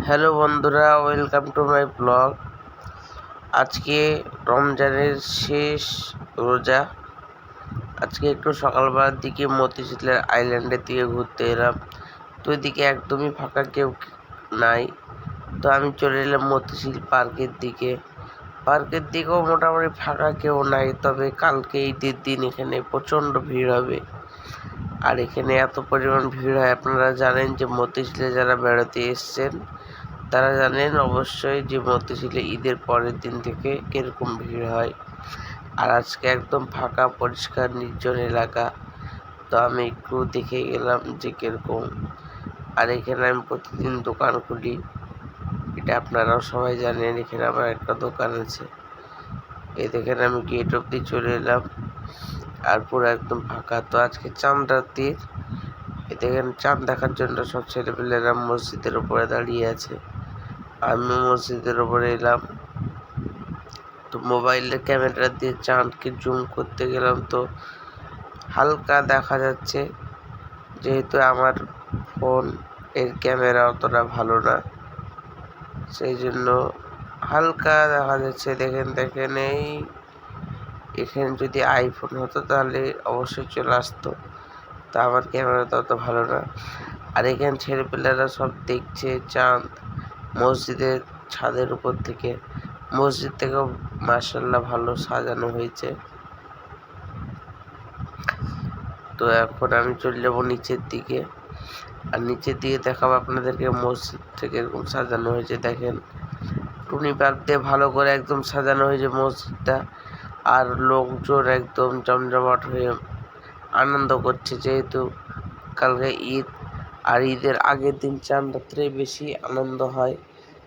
Hello বন্ধুরা, welcome to my blog. আজকে রমজানের শেষ রোজা। আজকে একটু সকালবেলার দিকে মতিঝিলের আইল্যান্ডের দিকে ঘুরতে এলাম। তো এদিকে একদমই ফাঁকা কেউ নাই। তো আমি চলে এলাম মতিঝিল পার্কের দিকে। পার্কের দিকেও মোটামুটি ফাঁকা কেউ নাই, তবে কালকে ঈদের দিন এখানে প্রচণ্ড ভিড় হবে। আর এখানে এত পরিমাণ ভিড় হয়, আপনারা জানেন যে মতিঝিলে যারা বেড়াতে এসছেন তারা জানেন অবশ্যই যে মতিঝিলে ঈদের পরের দিন থেকে কীরকম ভিড় হয়। আর আজকে একদম ফাঁকা, পরিষ্কার, নির্জন এলাকা। তো আমি একটু দেখে গেলাম যে কীরকম। আর এখানে আমি প্রতিদিন দোকান খুলি, এটা আপনারাও সবাই জানেন। এখানে আমার একটা দোকান আছে। এই দেখেন আমি গেট অবধি চলে এলাম, আর পুরো একদম ফাঁকা। তো আজকে চাঁদ রাত্রির, এ দেখেন চাঁদ দেখার জন্য সব ছেলেপেলেরা মসজিদের উপরে দাঁড়িয়ে আছে। আমি মসজিদের উপরে এলাম, তো মোবাইলের ক্যামেরা দিয়ে চাঁদকে জুম করতে গেলাম, তো হালকা দেখা যাচ্ছে, যেহেতু আমার ফোন এর ক্যামেরা অতটা ভালো না, সেই জন্য হালকা দেখা যাচ্ছে। দেখেন এখানে যদি আইফোন হতো তাহলে অবশ্যই চলে আসতো। তা আমার ক্যামেরা তো অত ভালো না। আর এখানে ছেলেপেলেরা সব দেখছে চাঁদ মসজিদের ছাদের উপর থেকে। মসজিদ থেকেও মাশাআল্লাহ ভালো সাজানো হয়েছে। তো এখন আমি চলে যাবো নিচের দিকে, আর নিচের দিকে দেখাবো আপনাদেরকে মসজিদ থেকে এরকম সাজানো হয়েছে। দেখেন টুনি বাল্ব দিয়ে ভালো করে একদম সাজানো হয়েছে মসজিদটা। আর লোকজন একদম জমজমাট হয়ে আনন্দ করছে, যেহেতু কালকে ঈদ। আর ঈদের আগের দিন চাঁদ রাত্রে বেশি আনন্দ হয়।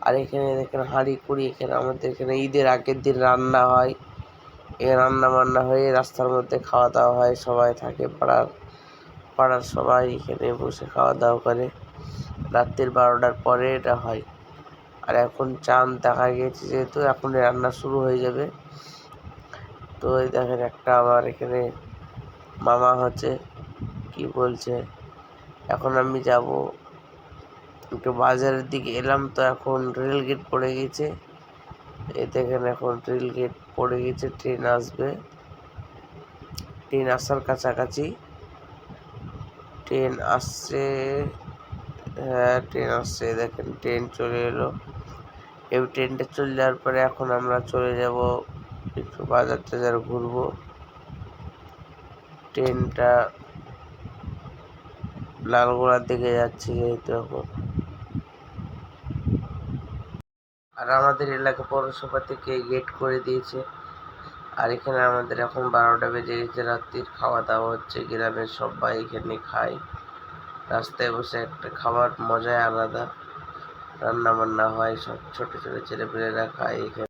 আর এখানে দেখেন হাঁড়ি কুড়ি, এখানে আমাদের এখানে ঈদের আগের দিন রান্না হয়। এখানে রান্না বান্না হয়ে রাস্তার মধ্যে খাওয়া দাওয়া হয়, সবাই থাকে পাড়ার সবাই এখানে বসে খাওয়া দাওয়া করে। রাত্রির 12টার পরে এটা হয়। আর এখন চাঁদ দেখা গেছে, যেহেতু এখন রান্না শুরু হয়ে যাবে। তো এই দেখেন একটা আবার এখানে মামা হচ্ছে কি বলছে। এখন আমি যাব একটু বাজারের দিকে এলাম, তো এখন রেল গেট পড়ে গেছে। এই দেখেন এখন রেল গেট পড়ে গেছে, ট্রেন আসবে। ট্রেন আসার কাছাকাছি, ট্রেন আসছে। হ্যাঁ, ট্রেন আসছে। দেখেন ট্রেন চলে এলো। এই ট্রেনটা চলে যাওয়ার পরে এখন আমরা চলে যাব একটু বাজার টাজার ঘুরবো। ট্রেনটা লালগোলার দিকে যাচ্ছে যেহেতু এখন। আর আমাদের এলাকা পৌরসভা থেকে গেট করে দিয়েছে। আর এখানে আমাদের এখন 12টা বেজে গেছে, রাত্রির খাওয়া দাওয়া হচ্ছে। গ্রামের সবাই এখানে খায়, রাস্তায় বসে একটা খাবার মজাই আলাদা। রান্না বান্না হয়, সব ছোট ছোট ছেলেপেলেরা খায় এখানে।